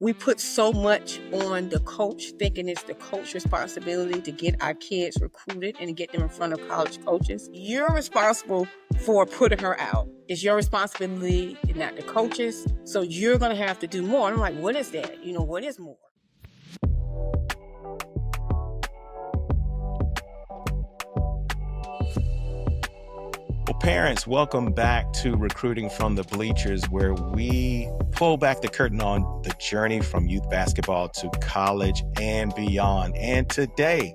We put so much on the coach, thinking it's the coach's responsibility to get our kids recruited and get them in front of college coaches. You're responsible for putting her out. It's your responsibility, not the coaches. So you're going to have to do more. And I'm like, what is that? What is more? Well, parents, welcome back to Recruiting from the Bleachers, where we pull back the curtain on the journey from youth basketball to college and beyond. And today,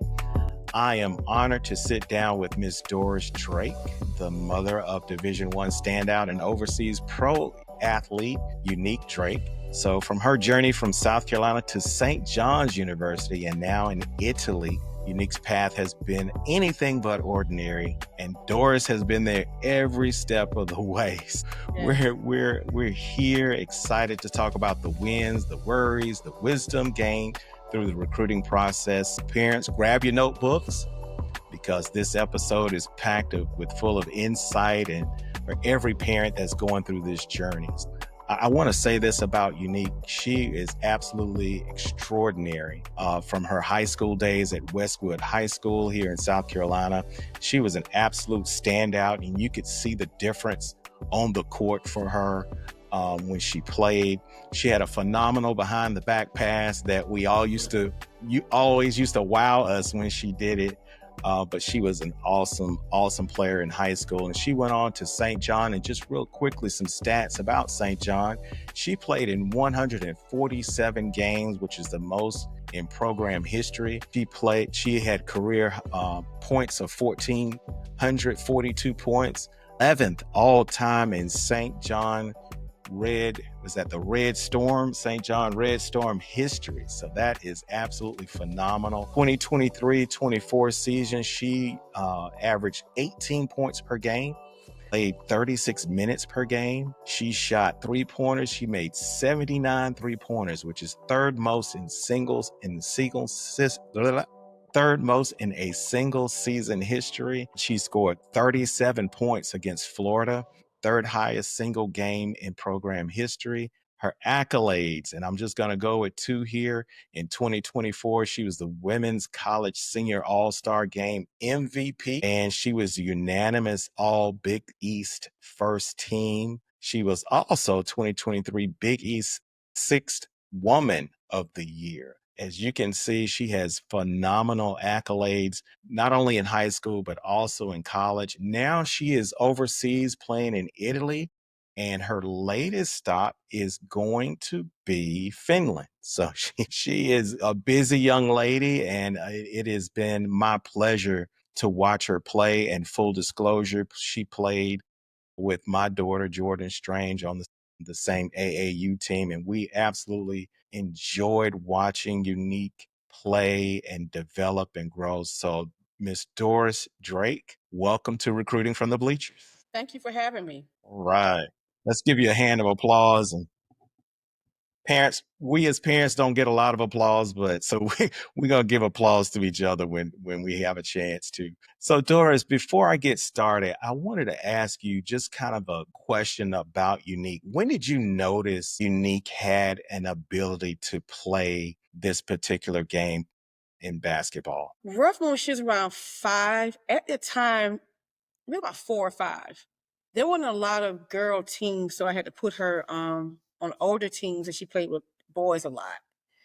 I am honored to sit down with Miss Doris Drake, the mother of Division I standout and overseas pro athlete Unique Drake. So from her journey from South Carolina to St. John's University and now in Italy, Unique's path has been anything but ordinary, and Doris has been there every step of the way. Yeah. We're here excited to talk about the wins, the worries, the wisdom gained through the recruiting process. Parents, grab your notebooks because this episode is packed full of insight and for every parent that's going through this journey. I want to say this about Unique. She is absolutely extraordinary. From her high school days at Westwood High School here in South Carolina, she was an absolute standout, and you could see the difference on the court for her when she played. She had a phenomenal behind the back pass that you always used to wow us when she did it. But she was an awesome player in high school. And she went on to St. John. And just real quickly, some stats about St. John. She played in 147 games, which is the most in program history. She had career points of 1,442 points, 11th all time in St. John St. John Red Storm history. So that is absolutely phenomenal. 2023-24 season, she averaged 18 points per game, played 36 minutes per game. She shot three-pointers. She made 79 three-pointers, which is third most in a single season history. She scored 37 points against Florida, third highest single game in program history. Her accolades, and I'm just going to go with two here. In 2024, she was the Women's College Senior All-Star Game MVP, and she was unanimous All Big East first team. She was also 2023 Big East Sixth Woman of the Year. As you can see, she has phenomenal accolades, not only in high school, but also in college. Now she is overseas playing in Italy, and her latest stop is going to be Finland. So she is a busy young lady, and it has been my pleasure to watch her play. And full disclosure, she played with my daughter, Jordan Strange, on the same AAU team. And we absolutely enjoyed watching Unique play and develop and grow. So Miss Doris Drake, welcome to Recruiting from the Bleachers. Thank you for having me. All right. Let's give you a hand of applause. And parents, we as parents don't get a lot of applause, but so we're going to give applause to each other when we have a chance to. So Doris, before I get started, I wanted to ask you just kind of a question about Unique. When did you notice Unique had an ability to play this particular game in basketball? Roughly when she was around 5, at the time, maybe about 4 or 5. There wasn't a lot of girl teams, so I had to put her on older teams, and she played with boys a lot.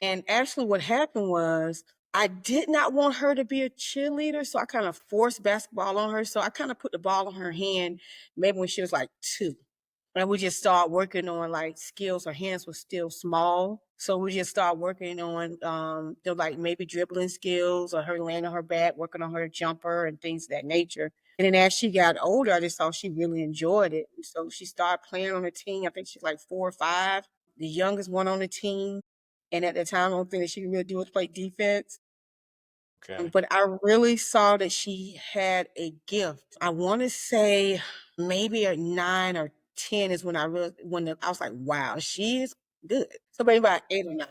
And actually what happened was I did not want her to be a cheerleader, so I kind of forced basketball on her. So I kind of put the ball in her hand maybe when she was like 2. And we just start working on like skills. Her hands were still small. So we just start working on like maybe dribbling skills or her laying on her back, working on her jumper and things of that nature. And then as she got older, I just saw she really enjoyed it. So she started playing on the team. I think she's like 4 or 5, the youngest one on the team. And at the time, the only thing that she could really do was play defense. Okay. But I really saw that she had a gift. I want to say maybe at 9 or 10 is when I was like, wow, she is good. So maybe about 8 or 9.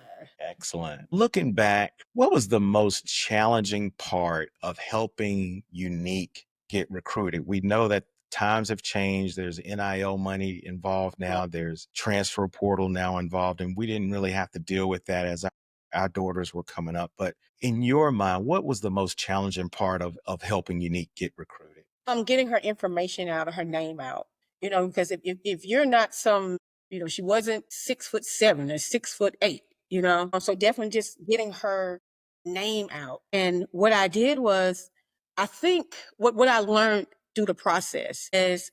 Excellent. Looking back, what was the most challenging part of helping Unique get recruited? We know that times have changed. There's NIL money involved now. There's transfer portal now involved, and we didn't really have to deal with that as our daughters were coming up. But in your mind, what was the most challenging part of helping Unique get recruited? Getting her information out or her name out, because if you're not some, she wasn't 6'7" or 6'8", so definitely just getting her name out. And what I did was, I think what I learned through the process is,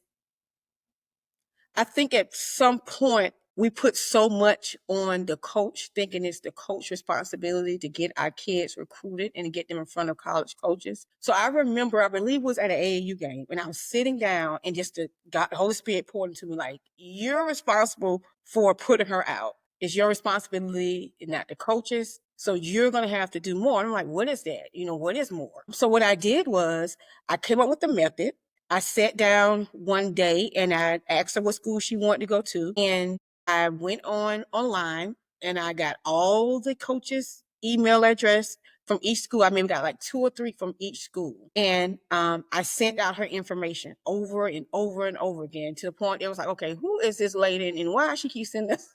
I think at some point we put so much on the coach, thinking it's the coach's responsibility to get our kids recruited and get them in front of college coaches. So I remember, I believe it was at an AAU game, and I was sitting down, and just the Holy Spirit poured into me like, you're responsible for putting her out. It's your responsibility, not the coaches. So you're going to have to do more. And I'm like, what is that? What is more? So what I did was, I came up with the method. I sat down one day and I asked her what school she wanted to go to. And I went online and I got all the coaches' email address from each school. I maybe got like 2 or 3 from each school. And I sent out her information over and over and over again, to the point it was like, okay, who is this lady and why she keeps sending this?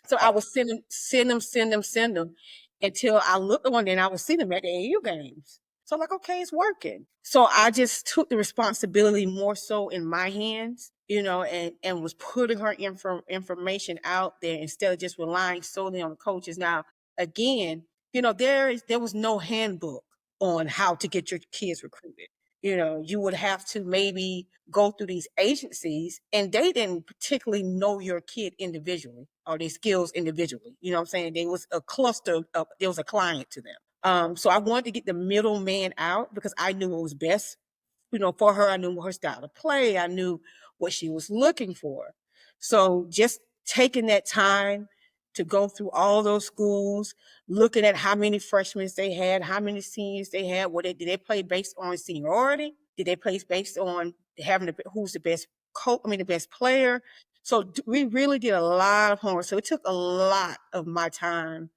So I was send them until I looked one day and I was seeing them at the AU games. So I'm like, okay, it's working. So I just took the responsibility more so in my hands, and was putting her information out there instead of just relying solely on the coaches. Now, again, there was no handbook on how to get your kids recruited. You would have to maybe go through these agencies, and they didn't particularly know your kid individually or their skills individually. You know what I'm saying? There was a cluster of, there was a client to them. So I wanted to get the middleman out because I knew what was best, for her. I knew her style of play. I knew what she was looking for. So just taking that time to go through all those schools, looking at how many freshmen they had, how many seniors they had, did they play based on seniority? Did they play based on having who's the best coach? The best player. So we really did a lot of homework. So it took a lot of my time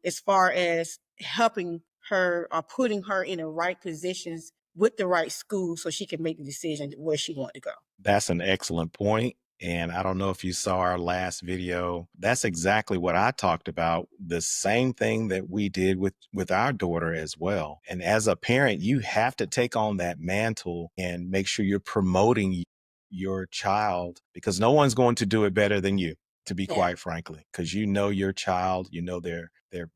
as far as helping her or putting her in the right positions with the right school so she can make the decision where she wanted to go. That's an excellent point. And I don't know if you saw our last video. That's exactly what I talked about. The same thing that we did with our daughter as well. And as a parent, you have to take on that mantle and make sure you're promoting your child, because no one's going to do it better than you, to be quite frankly, because you know your child, you know their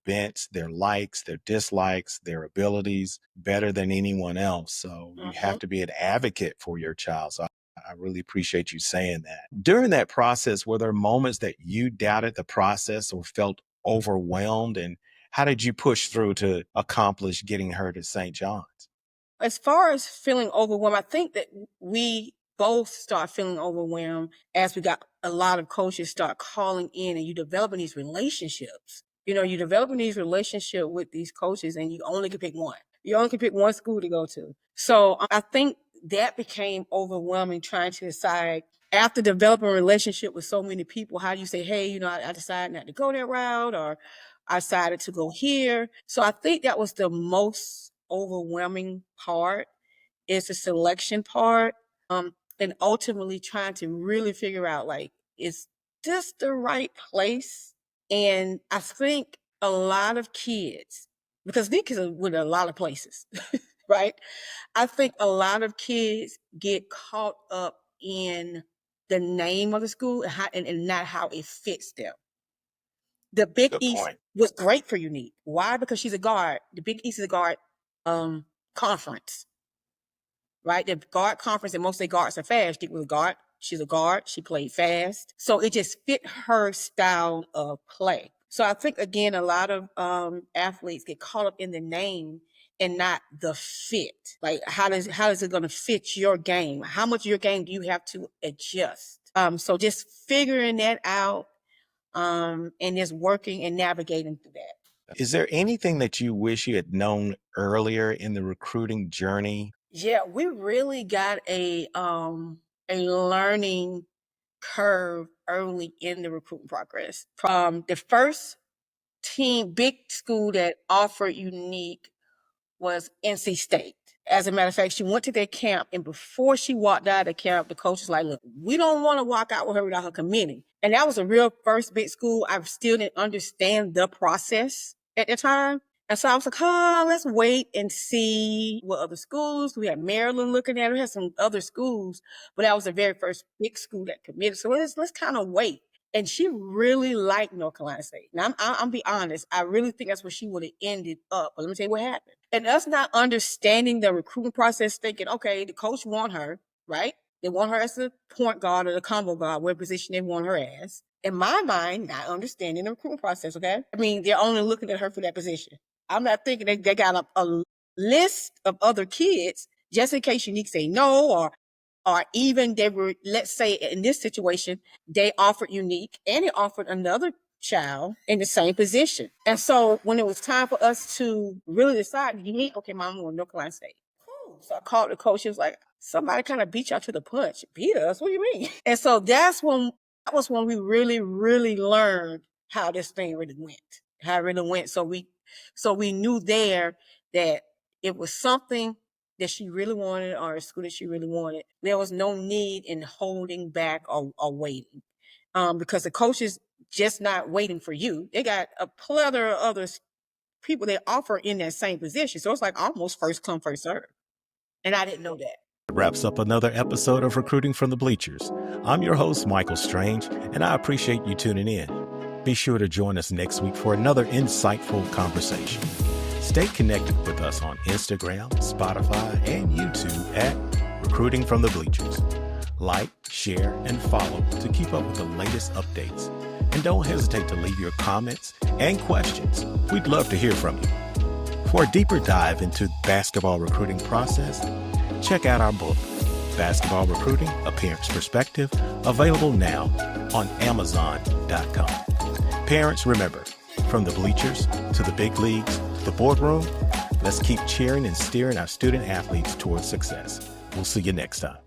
bents, their likes, their dislikes, their abilities better than anyone else. So you have to be an advocate for your child. So I really appreciate you saying that. During that process, were there moments that you doubted the process or felt overwhelmed? And how did you push through to accomplish getting her to St. John's? As far as feeling overwhelmed, I think that we both start feeling overwhelmed as we got a lot of coaches start calling in, and you developing these relationships. You're developing these relationships with these coaches, and you only can pick one. You only can pick one school to go to. So I think that became overwhelming, trying to decide, after developing a relationship with so many people, how do you say, hey, I decided not to go that route, or I decided to go here. So I think that was the most overwhelming part, is the selection part. And ultimately trying to really figure out, like, is this the right place? And I think a lot of kids, because these kids are with a lot of places, right? I think a lot of kids get caught up in the name of the school and not how it fits them. The Big Good East point. was great for Unique. Why? Because she's a guard. The Big East is a guard conference, right? The guard conference, and most of the guards are fast. She was a guard. She's a guard. She played fast. So it just fit her style of play. So I think, again, a lot of athletes get caught up in the name and not the fit. Like, how is it going to fit your game? How much of your game do you have to adjust? So just figuring that out, and just working and navigating through that. Is there anything that you wish you had known earlier in the recruiting journey? Yeah, we really got a learning curve early in the recruiting progress. The first big school that offered Unique was NC State. As a matter of fact, she went to their camp, and before she walked out of the camp, the coach was like, look, we don't want to walk out with her without her committing. And that was a real first big school. I still didn't understand the process at the time. And so I was like, oh, let's wait and see what other schools. We had Maryland looking at it. We had some other schools, but that was the very first big school that committed. So let's kind of wait. And she really liked North Carolina State. Now, I'm be honest. I really think that's where she would have ended up. But let me tell you what happened. And us not understanding the recruitment process, thinking, okay, the coach want her, right? They want her as the point guard or the combo guard, whatever position they want her as. In my mind, not understanding the recruitment process, okay? I mean, they're only looking at her for that position. I'm not thinking they got a list of other kids just in case you need to say no, or even they were, let's say in this situation, they offered Unique and they offered another child in the same position. And so when it was time for us to really decide, Unique, okay, Mom, I want North Carolina State. Cool. So I called the coach. She was like, somebody kind of beat y'all to the punch. Beat us? What do you mean? And so that was when we really, really learned how this thing really went, how it really went. So we knew there that it was something that she really wanted or a school that she really wanted. There was no need in holding back or waiting, because the coach is just not waiting for you. They got a plethora of other people they offer in that same position. So it's like almost first come, first serve. And I didn't know that. Wraps up another episode of Recruiting from the Bleachers. I'm your host, Michael Strange, and I appreciate you tuning in. Be sure to join us next week for another insightful conversation. Stay connected with us on Instagram, Spotify, and YouTube at Recruiting from the Bleachers. Like, share, and follow to keep up with the latest updates. And don't hesitate to leave your comments and questions. We'd love to hear from you. For a deeper dive into the basketball recruiting process, check out our book, Basketball Recruiting, A Parent's Perspective, available now on Amazon.com. Parents, remember, from the bleachers to the big leagues to the boardroom, let's keep cheering and steering our student athletes towards success. We'll see you next time.